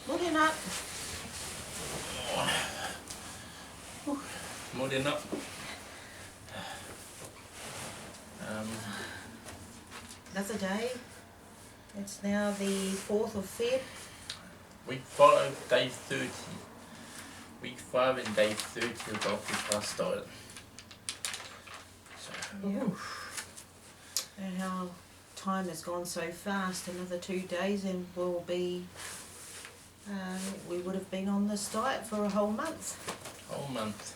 Morning up. Morning up. Another day. It's now the 4th of Feb. Week 5, day 30. Week 5 and day 30 of the Optifast diet. So, Yeah. And how time has gone so fast. Another 2 days and we'll be, we would have been on this diet for a whole month. whole month.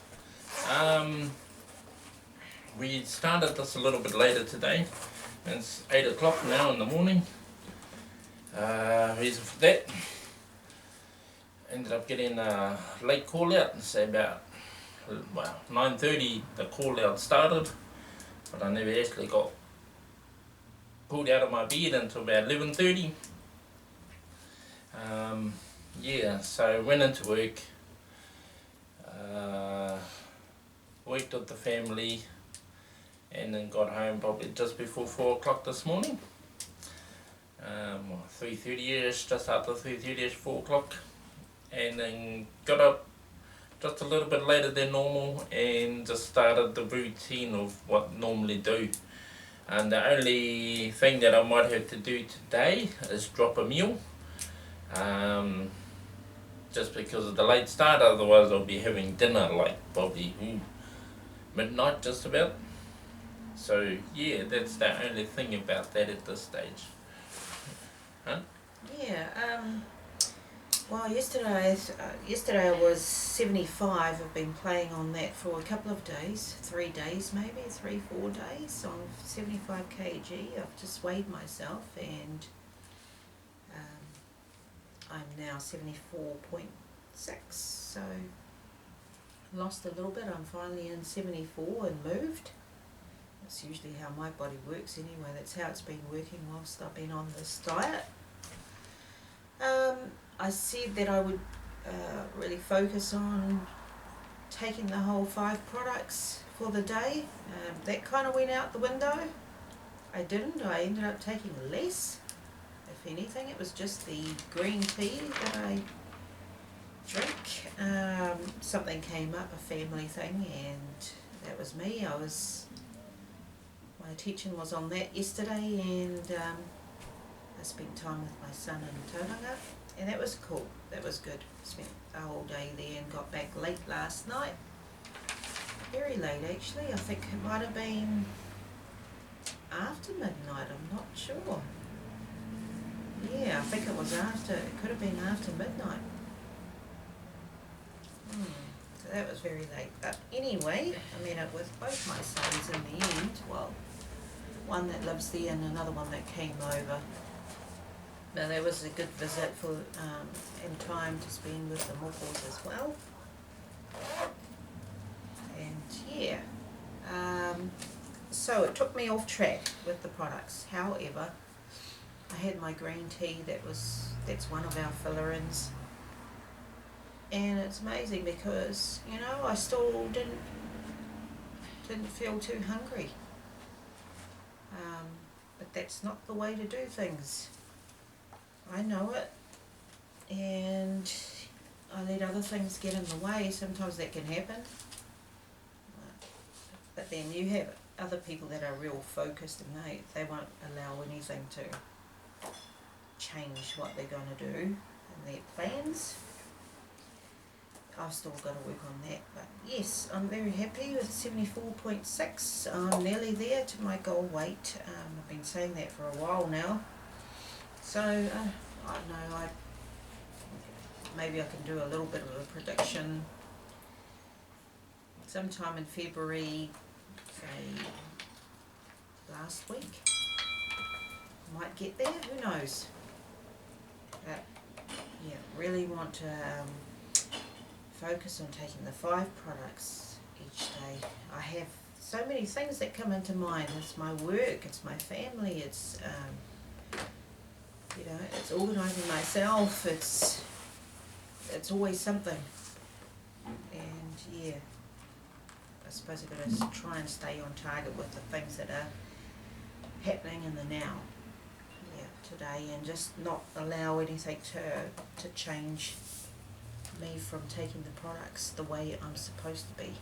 We started this a little bit later today. It's 8 o'clock now in the morning. Reason for that, ended up getting a late call out, say about 9:30 the call out started, but I never actually got pulled out of my bed until about 11:30. Yeah, so went into work, worked with the family, and then got home probably just before 4 o'clock this morning. 3:30ish, just after 3:30ish, 4 o'clock, and then got up just a little bit later than normal and just started the routine of what I normally do. And the only thing that I might have to do today is drop a meal, just because of the late start. Otherwise I'll be having dinner like probably midnight just about. So yeah, that's the only thing about that at this stage. Huh? Yeah, well yesterday I was 75. I've been playing on that for a couple of days, 3 days maybe, 3-4 days. I'm 75 kg. I've just weighed myself and I'm now 74.6, so lost a little bit. I'm finally in 74 and moved. That's usually how my body works anyway. That's how it's been working whilst I've been on this diet. I said that I would really focus on taking the whole 5 products for the day. That kind of went out the window. I didn't. I ended up taking less. If anything, it was just the green tea that I drink. Something came up, a family thing, and that was me. My teaching was on that yesterday, and I spent time with my son in Tauranga, and that was cool. That was good. Spent the whole day there and got back late last night. Very late actually. I think it might have been after midnight. I'm not sure. Yeah, I think it was after. It could have been after midnight. So that was very late. But anyway, I met up with both my sons in the end. Well, one that lives there and another one that came over. Now that was a good visit for and time to spend with the mokos as well. And yeah, so it took me off track with the products. However, I had my green tea. That's one of our fill-ins, and it's amazing because I still didn't feel too hungry. But that's not the way to do things. I know it, and I let other things get in the way. Sometimes that can happen, but then you have other people that are real focused, and they won't allow anything to change what they're going to do and their plans. I've still got to work on that, but yes, I'm very happy with 74.6. I'm nearly there to my goal weight. I've been saying that for a while now. So, I don't know, maybe I can do a little bit of a prediction. Sometime in February, say last week, I might get there, who knows. But, yeah, really want to focus on taking the 5 products each day. I have so many things that come into mind. It's my work, it's my family, it's it's organising myself, it's always something. And yeah, I suppose I've got to try and stay on target with the things that are happening in the now. Yeah. today and just not allow anything to change me from taking the products the way I'm supposed to be.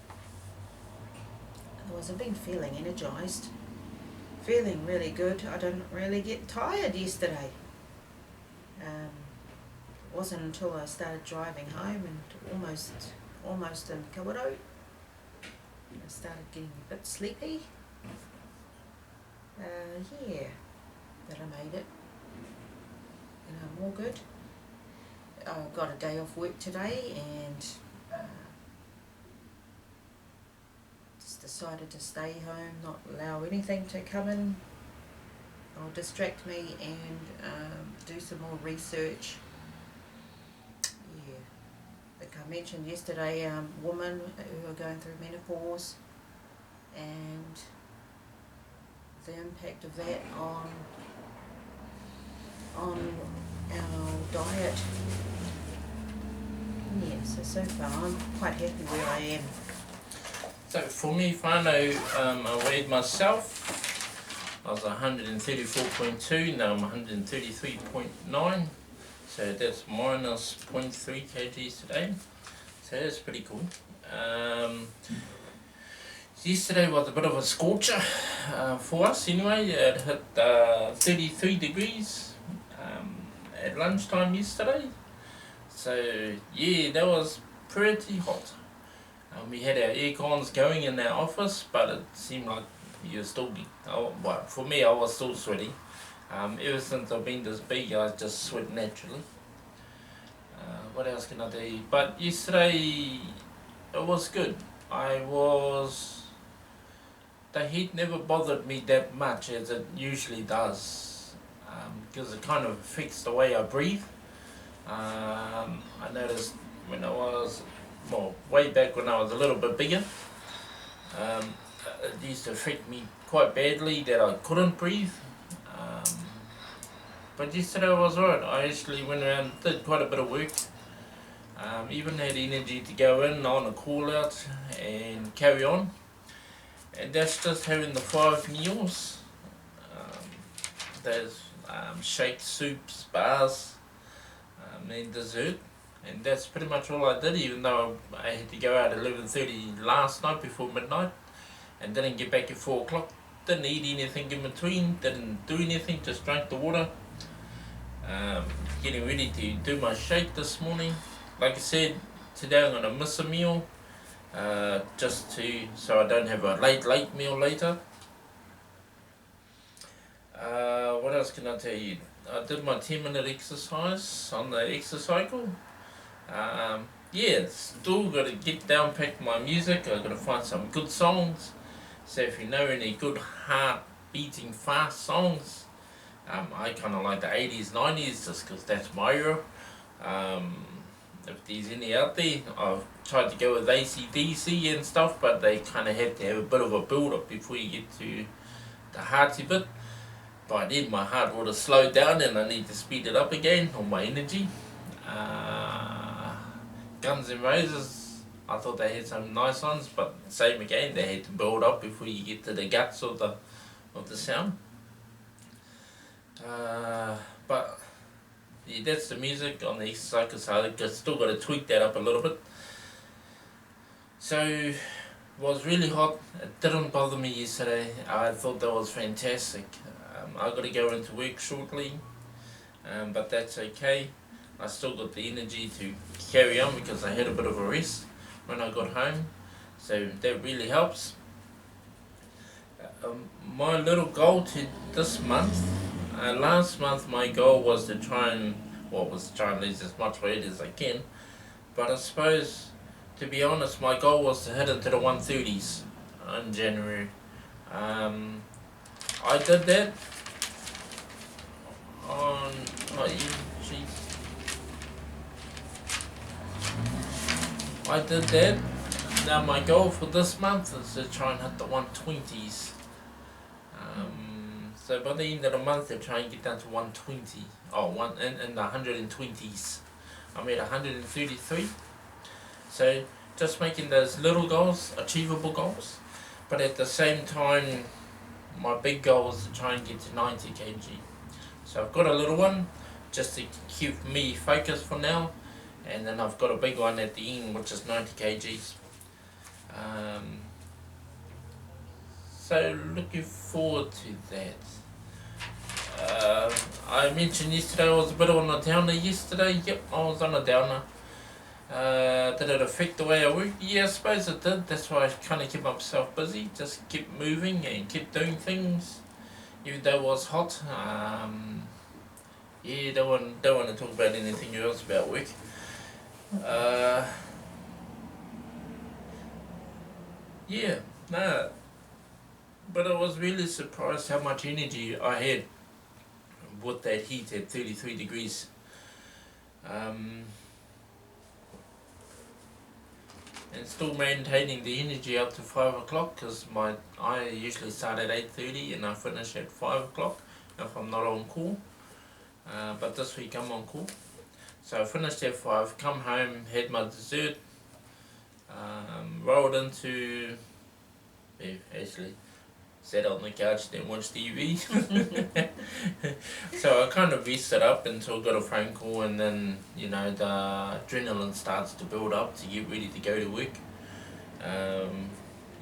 Otherwise I've been feeling energised, feeling really good. I didn't really get tired yesterday. It wasn't until I started driving home and almost in Kawarau, I started getting a bit sleepy. Yeah, that I made it. And I'm all good. I got a day off work today and just decided to stay home, not allow anything to come in or distract me, and do some more research. Yeah, like I mentioned yesterday, women who are going through menopause and the impact of that on our diet. Yeah, so far I'm quite happy where I am. So for me, whānau, I weighed myself. I was 134.2, now I'm 133.9. So that's minus 0.3 kgs today. So that's pretty cool. Yesterday was a bit of a scorcher for us anyway. It hit 33 degrees at lunchtime yesterday. So yeah, that was pretty hot. We had our air cons going in our office, but it seemed like you're still, well, for me I was still sweaty. Ever since I've been this big, I just sweat naturally. What else can I do? But yesterday it was good. The heat never bothered me that much as it usually does, because it kind of affects the way I breathe. I noticed when I was, well, way back when I was a little bit bigger, it used to affect me quite badly that I couldn't breathe. But yesterday I was alright. I actually went around, did quite a bit of work, even had energy to go in on a call out and carry on. And that's just having the 5 meals. There's shakes, soups, bars, and dessert. And that's pretty much all I did, even though I had to go out at 11:30 last night before midnight and didn't get back at 4 o'clock. Didn't eat anything in between, didn't do anything, just drank the water. Getting ready to do my shake this morning. Like I said, today I'm going to miss a meal, so I don't have a late meal later. What else can I tell you? I did my 10-minute exercise on the exercycle. Yeah, still got to get down, pack my music. I've got to find some good songs. So if you know any good heart beating fast songs, I kind of like the 80s, 90s just because that's my era. If there's any out there, I've tried to go with AC/DC and stuff, but they kind of have to have a bit of a build up before you get to the hearty bit. By then my heart would have slowed down and I need to speed it up again on my energy. Guns N' Roses, I thought they had some nice ones, but same again, they had to build up before you get to the guts of the sound. But yeah, that's the music on the exercise, so I still got to tweak that up a little bit. So it was really hot. It didn't bother me yesterday. I thought that was fantastic. I got to go into work shortly, but that's okay. I still got the energy to carry on because I had a bit of a rest when I got home, so that really helps. My little goal to this month, last month my goal was to try and lose as much weight as I can, but I suppose, to be honest, my goal was to hit into the 130s in January. I did that on, I did that. Now my goal for this month is to try and hit the 120s. So by the end of the month, to try and get down to 120, in the 120s. I'm at 133. So just making those little goals, achievable goals, but at the same time, my big goal is to try and get to 90 kg. So I've got a little one just to keep me focused for now, and then I've got a big one at the end which is 90 kgs. So looking forward to that. I mentioned yesterday I was a bit on a downer yesterday. Yep, I was on a downer. Did it affect the way I work? Yeah, I suppose it did. That's why I kind of kept myself busy. Just kept moving and kept doing things, even though it was hot. Yeah, don't want to talk about anything else about work. Yeah, no. But I was really surprised how much energy I had with that heat at 33 degrees. And still maintaining the energy up to 5 o'clock, because I usually start at 8:30 and I finish at 5 o'clock if I'm not on call. But this week I'm on call. So I finished at 5, come home, had my dessert, rolled into, actually sat on the couch then watched TV. So I kind of rested up until I got a phone call, and then the adrenaline starts to build up to get ready to go to work.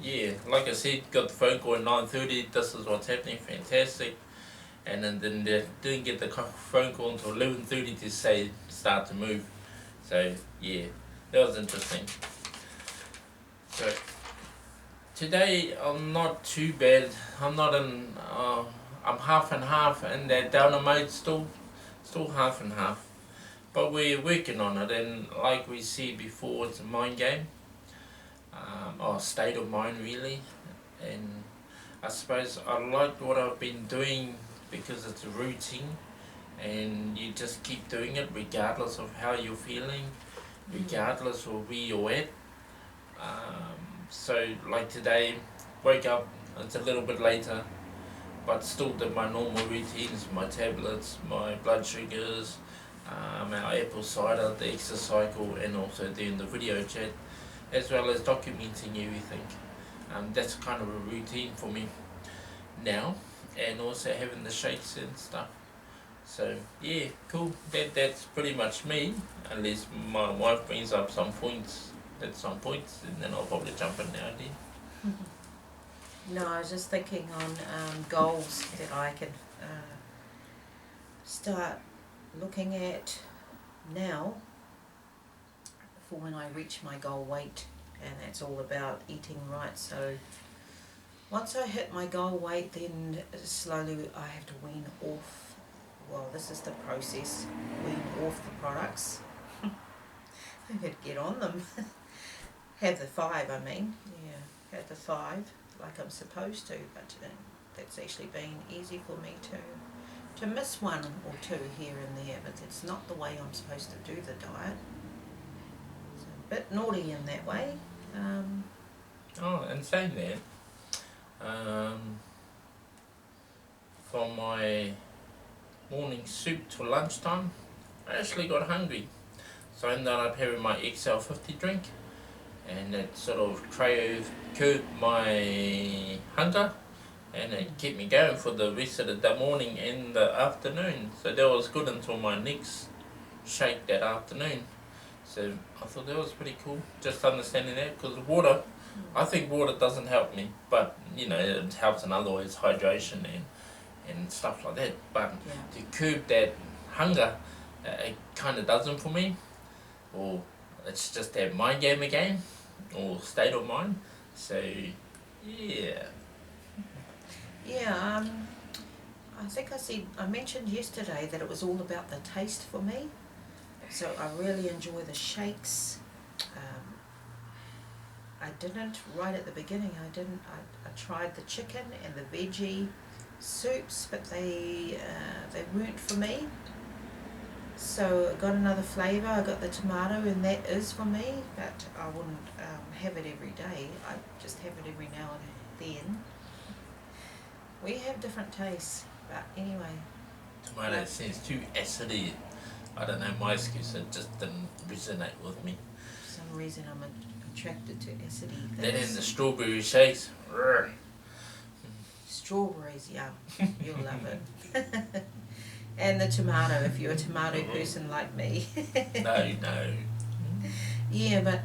Yeah, like I said, got the phone call at 9:30, this is what's happening, fantastic. And then didn't get the phone call until 11:30 to say start to move. So yeah, that was interesting. So today I'm not too bad. I'm not in. I'm half and half in that downer mode still half and half. But we're working on it, and like we said before, it's a mind game, or state of mind really. And I suppose I like what I've been doing because it's a routine, and you just keep doing it regardless of how you're feeling, regardless of where you're at. So like today, wake up, it's a little bit later, but still did my normal routines, my tablets, my blood sugars, our apple cider, the exercise cycle, and also doing the video chat, as well as documenting everything. That's kind of a routine for me now, and also having the shakes and stuff. So yeah, cool. That's pretty much me, unless my wife brings up some points at some points, and then I'll probably jump in now and then. No, I was just thinking on goals that I can start looking at now for when I reach my goal weight, and that's all about eating right. So once I hit my goal weight, then slowly I have to wean off. Well, this is the process, wean off the products. I could get on them. Have the 5, have the 5 like I'm supposed to, but that's actually been easy for me to miss 1 or 2 here and there, but it's not the way I'm supposed to do the diet. It's a bit naughty in that way. And saying that, from my morning soup to lunchtime, I actually got hungry, so I ended up having my XL50 drink, and it sort of curbed my hunger, and it kept me going for the rest of the morning and the afternoon. So that was good until my next shake that afternoon. So I thought that was pretty cool, just understanding that, because water, I think water doesn't help me, but it helps in other ways, hydration and stuff like that. But to curb that hunger, it kind of doesn't for me, or it's just that mind game again, or state of mind. So yeah. Yeah, I think I mentioned yesterday that it was all about the taste for me. So I really enjoy the shakes. I didn't, right at the beginning, I tried the chicken and the veggie soups, but they weren't for me. So I got another flavour, I got the tomato, and that is for me, but I wouldn't have it every day. I just have it every now and then. We have different tastes, but anyway. Tomato seems too acidy. I don't know, my excuse, it just didn't resonate with me. For some reason I'm attracted to acidy things. That and the strawberry shakes. Strawberries, yum. You'll love it. And the tomato, if you're a tomato person like me. No. Yeah, but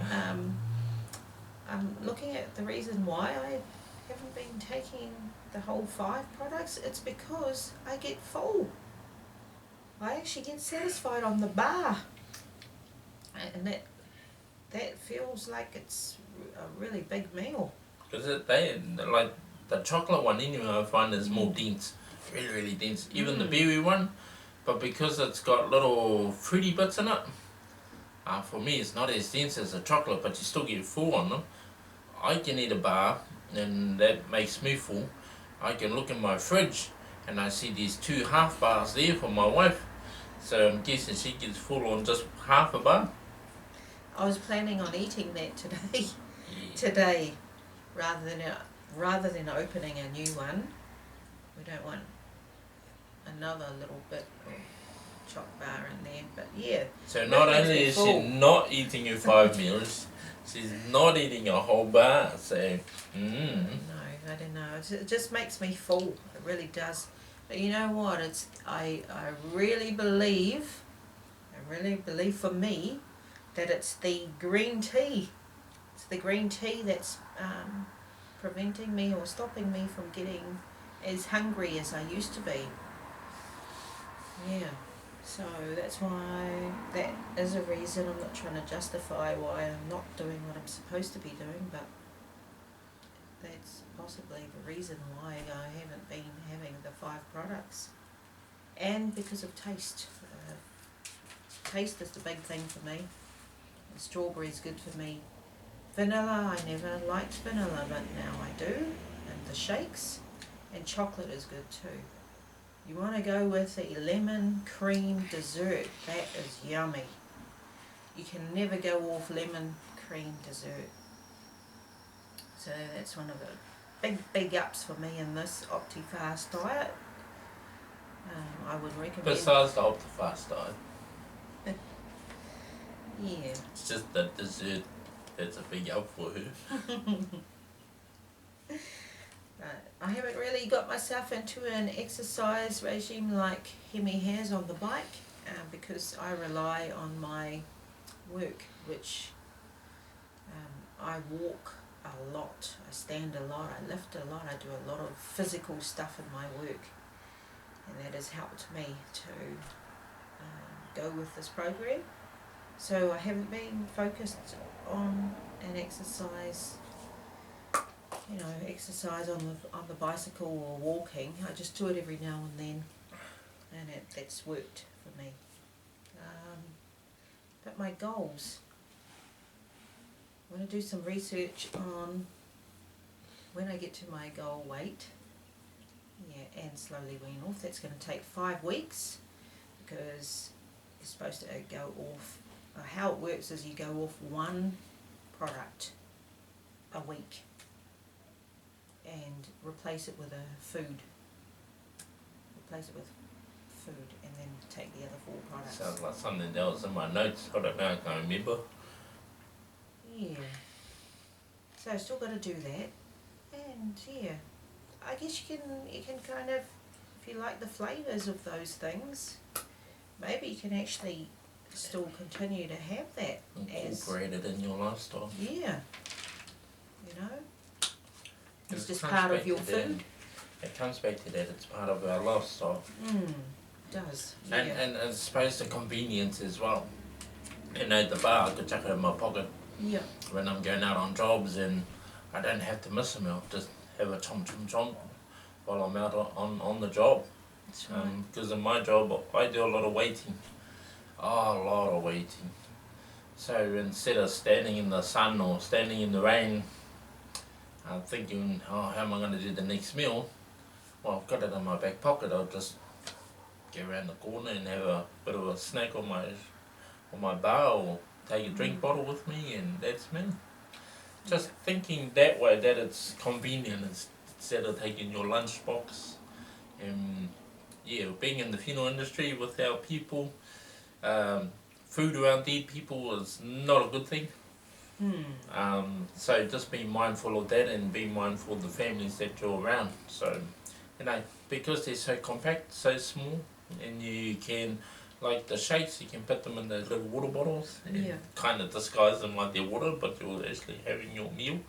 I'm looking at the reason why I haven't been taking the whole 5 products. It's because I get full. I actually get satisfied on the bar, and that feels like it's a really big meal. Because they like the chocolate one anyway, I find is more dense, really dense. Even the berry one, but because it's got little fruity bits in it, for me it's not as dense as the chocolate, but you still get full on them. I can eat a bar, and that makes me full. I can look in my fridge, and I see these 2 half bars there for my wife. So I'm guessing she gets full on just half a bar. I was planning on eating that today. Yeah. Today, rather than opening a new one. We don't want another little bit of choc bar in there. But yeah. So not that makes only me is full. she not eating her 5 meals, she's not eating a whole bar. So, No, I don't know. It just makes me full. It really does. But you know what? I really believe for me that it's the green tea. It's the green tea that's preventing me or stopping me from getting as hungry as I used to be. Yeah. So that's why, that is a reason. I'm not trying to justify why I'm not doing what I'm supposed to be doing, but that's possibly the reason why I haven't been having the 5 products. And because of taste. Taste is the big thing for me. And strawberry is good for me. Vanilla, I never liked vanilla, but now I do. And the shakes. And chocolate is good too. You want to go with a lemon cream dessert. That is yummy. You can never go off lemon cream dessert. So that's one of the big ups for me in this Optifast diet. I would recommend. besides the Optifast diet, Yeah. it's just the dessert that's a big up for her. I haven't really got myself into an exercise regime like Hemi has on the bike, because I rely on my work, which I walk a lot, I stand a lot, I lift a lot, I do a lot of physical stuff in my work, and that has helped me to go with this program. So I haven't been focused on an exercise, exercise on the bicycle or walking. I just do it every now and then, and that's worked for me. But my goals, I want to do some research on when I get to my goal weight, and slowly wean off. That's going to take 5 weeks, because you're supposed to go off. How it works is you go off 1 product a week and replace it with and then take the other 4 products. Sounds like something that was in my notes. I don't know, I can't remember. Yeah. So I've still got to do that, and yeah, I guess you can kind of, if you like the flavours of those things, maybe you can actually still continue to have that Incorporate it in your lifestyle. Yeah. It's It just comes part back of your to that. food. It comes back to that, it's part of our lifestyle. Does. Yeah. And I suppose the convenience as well. The bar, I could chuck it in my pocket Yeah. when I'm going out on jobs, and I don't have to miss a meal. Just have a chomp while I'm out on the job. That's right. Because in my job, I do a lot of waiting. A lot of waiting. So instead of standing in the sun or standing in the rain, I'm thinking, how am I going to do the next meal? Well, I've got it in my back pocket. I'll just go around the corner and have a bit of a snack on my bar, or take a drink bottle with me, and that's me. Just thinking that way, that it's convenient instead of taking your lunchbox. And being in the funeral industry with our people, food around dead people is not a good thing. So just being mindful of that, and being mindful of the families that you're around. So, because they're so compact, so small, And you can, like the shakes, you can put them in those little water bottles and Yeah. kind of disguise them like they're water, but you're actually having your meal.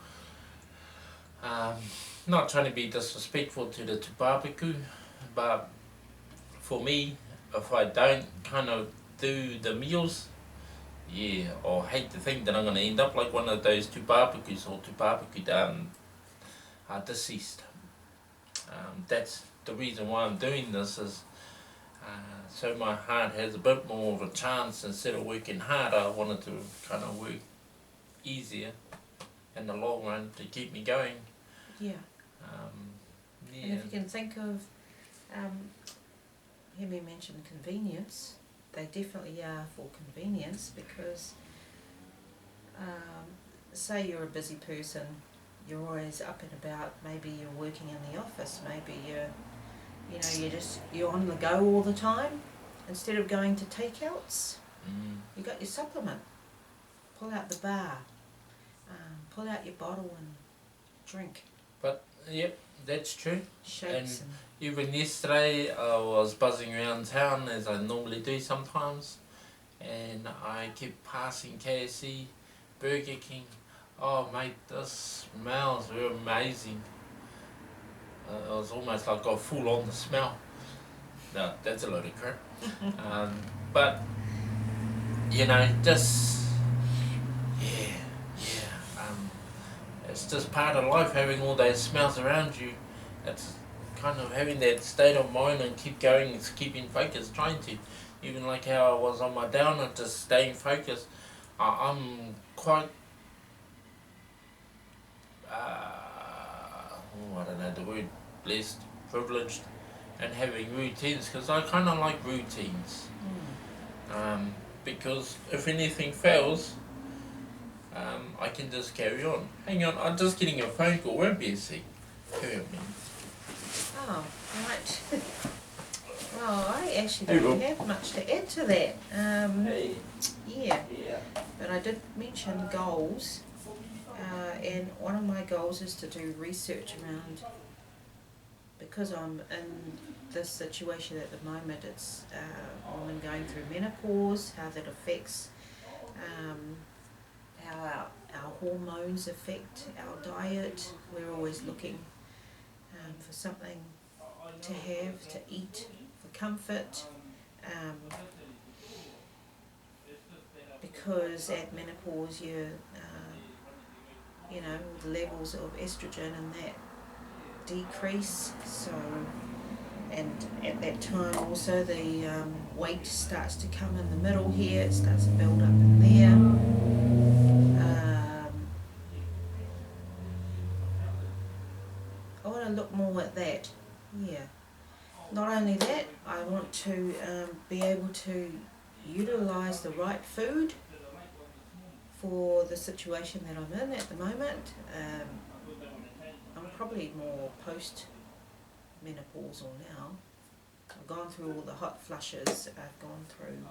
Not trying to be disrespectful to the tupāpaku, but for me, if I don't kind of do the meals, yeah, I'll hate to think that I'm going to end up like one of those tupāpakus or tupāpaku are deceased. That's the reason why I'm doing this is so my heart has a bit more of a chance. Instead of working harder, I wanted to kind of work easier in the long run to keep me going. Yeah. Yeah. And if you can think of, Hemi mentioned convenience, they definitely are for convenience because, say you're a busy person, you're always up and about, maybe you're working in the office, maybe you're on the go all the time. Instead of going to takeouts, you got your supplement. Pull out the bar, pull out your bottle and drink. But yep, that's true. Shakes and even yesterday I was buzzing around town as I normally do sometimes, and I kept passing KFC, Burger King. Oh mate, the smells were amazing. It was almost like I got full on the smell. No, that's a load of crap. But just it's just part of life, having all those smells around you. It's kind of having that state of mind and keep going, it's keeping focused, trying to. Even like how I was on my downer, just staying focused. I'm quite, I don't know the word, blessed, privileged, and having routines, because I kind of like routines. Because if anything fails, I can just carry on. Hang on, I'm just getting a phone call. Won't be a sec. Hurry up, man. Oh, right. Well, I actually don't have much to add to that. Yeah, but I did mention goals, and one of my goals is to do research around, because I'm in this situation at the moment, it's women going through menopause, how that affects how our hormones affect our diet. We're always looking for something to have, to eat, for comfort, because at menopause the levels of estrogen and that decrease, so, and at that time also the weight starts to come in the middle here, it starts to build up in there. I want to look more at that, yeah. Not only that, I want to be able to utilise the right food for the situation that I'm in at the moment. I'm probably more post-menopausal now. I've gone through all the hot flushes, I've gone through,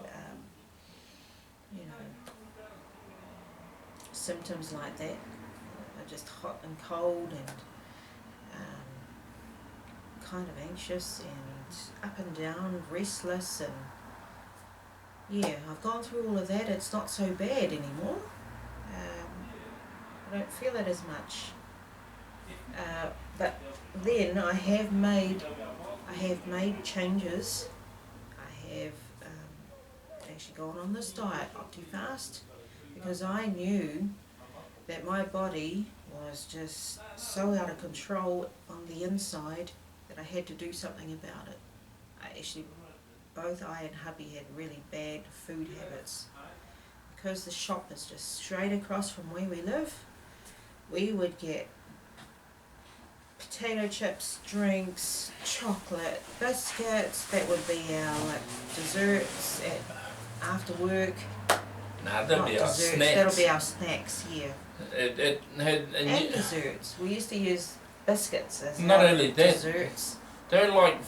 symptoms like that. Just hot and cold and kind of anxious and up and down, restless, and yeah, I've gone through all of that. It's not so bad anymore. I don't feel it as much. But then I have made changes. I have actually gone on this diet, Optifast, because I knew that my body was just so out of control on the inside that I had to do something about it. Both I and hubby had really bad food habits. Because the shop is just straight across from where we live, we would get potato chips, drinks, chocolate, biscuits. That would be our desserts after work. That'll be our snacks. That'll be our snacks, yeah. And desserts. We used to use biscuits as not our only that, desserts. they're like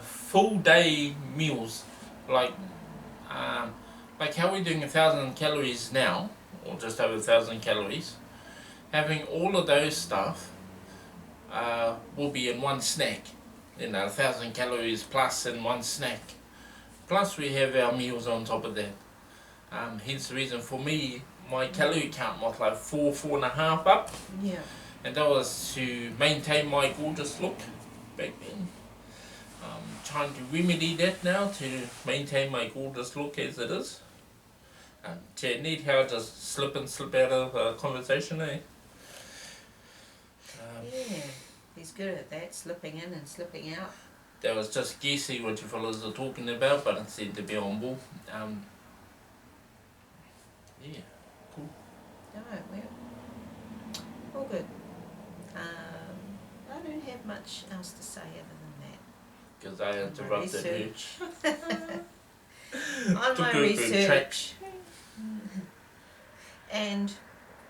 full day meals, like how we're doing 1,000 calories now, or just over 1,000 calories. Having all of those stuff will be in one snack. 1,000 calories plus in one snack. Plus we have our meals on top of that. Hence the reason for me, my calorie count was like 4.5 up. Yeah. And that was to maintain my gorgeous look back then. Trying to remedy that now to maintain my gorgeous look as it is. Neat how I just slip in, slip out of a conversation, eh? Yeah, he's good at that, slipping in and slipping out. That was just guessing what you fellas are talking about, but it seemed to be on ball. Yeah, cool. No, well, all good. I don't have much else to say other than that. Because I interrupted her. On my research. And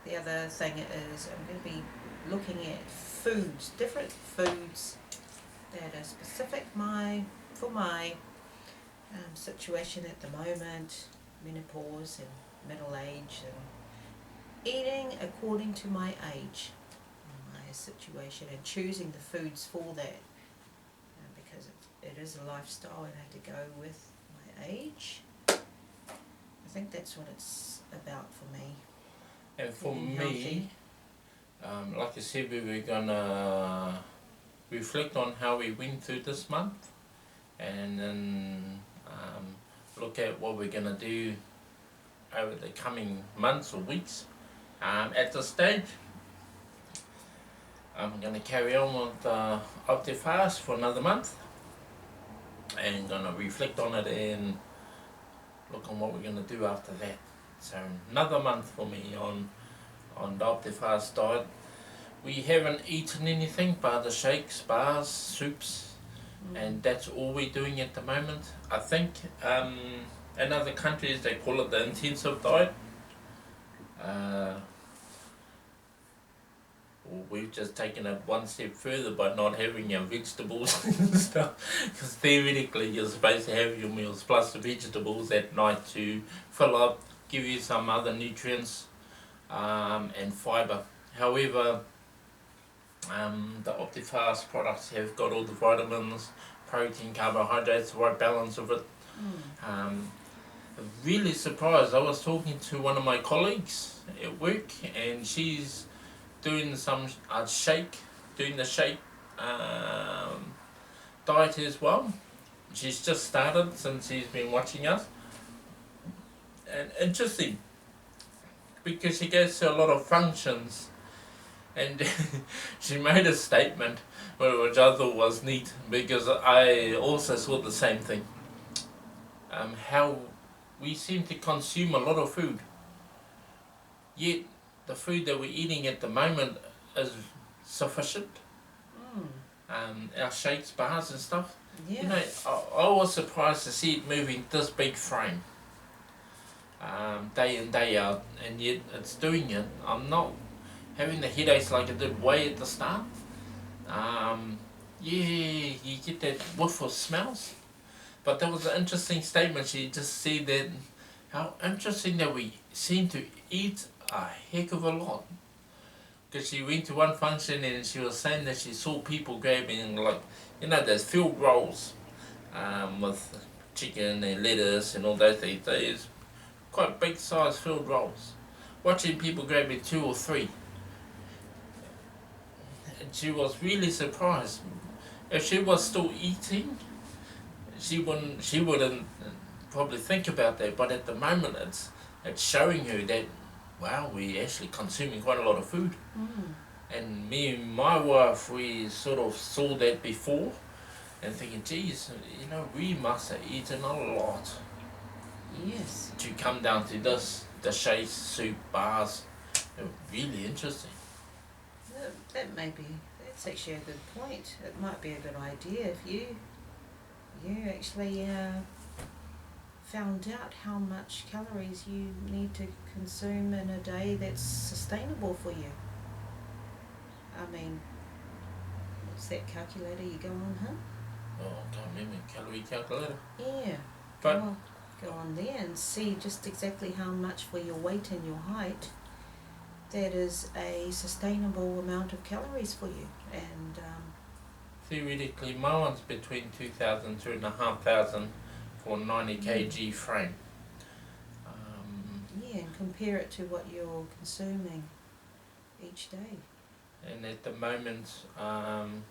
the other thing is I'm going to be looking at foods, different foods that are specific for my situation at the moment, menopause and middle age, and eating according to my age, my situation, and choosing the foods for that, because it is a lifestyle and I have to go with my age. I think that's what it's about for me. And for Eating me, healthy. like I said, we were gonna reflect on how we went through this month, and then look at what we're gonna do over the coming months or weeks. At this stage, I'm gonna carry on with Optifast for another month, and gonna reflect on it and look on what we're gonna do after that. So another month for me on the Optifast diet. We haven't eaten anything but the shakes, bars, soups, and that's all we're doing at the moment. I think in other countries they call it the intensive diet. We've just taken it one step further by not having our vegetables and stuff, because theoretically you're supposed to have your meals plus the vegetables at night to fill up, give you some other nutrients and fibre. However, the Optifast products have got all the vitamins, protein, carbohydrates, the right balance of it. Really surprised. I was talking to one of my colleagues at work, and she's doing some doing the shake diet as well. She's just started since she's been watching us. And interesting, because she goes to a lot of functions, and she made a statement which I thought was neat, because I also saw the same thing. How we seem to consume a lot of food, yet the food that we're eating at the moment is sufficient. Our shakes, bars and stuff. Yeah. You know, I was surprised to see it moving this big frame, day in, day out, and yet it's doing it. I'm not having the headaches like I did way at the start. Yeah, you get that whiff of smells. But that was an interesting statement. She just said that how interesting that we seem to eat a heck of a lot. Because she went to one function and she was saying that she saw people grabbing, like, you know, those filled rolls with chicken and lettuce and all those things. Those quite big size filled rolls. Watching people grabbing 2 or 3. And she was really surprised. If she was still eating, she wouldn't probably think about that, but at the moment it's showing her that, wow, we're actually consuming quite a lot of food. And me and my wife, we sort of saw that before and thinking, geez, you know, we must have eaten a lot. Yes. To come down to this, the shakes, soup, bars. Really interesting. That's actually a good point. It might be a good idea if you actually found out how much calories you need to consume in a day that's sustainable for you. I mean, what's that calculator you go on, huh? Oh, I can't remember, calorie calculator. Yeah. But Well, go on there and see just exactly how much for your weight and your height that is a sustainable amount of calories for you. And theoretically my one's between 2,000 to 2,500 for 90 kg frame. Yeah, and compare it to what you're consuming each day. And at the moment,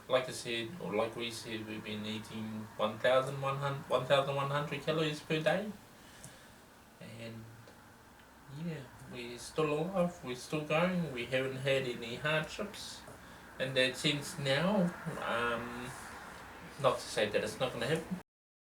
like I said, or like we said, we've been eating 1,100 calories per day. And yeah, we're still alive, we're still going, we haven't had any hardships. In that sense now, not to say that it's not going to happen,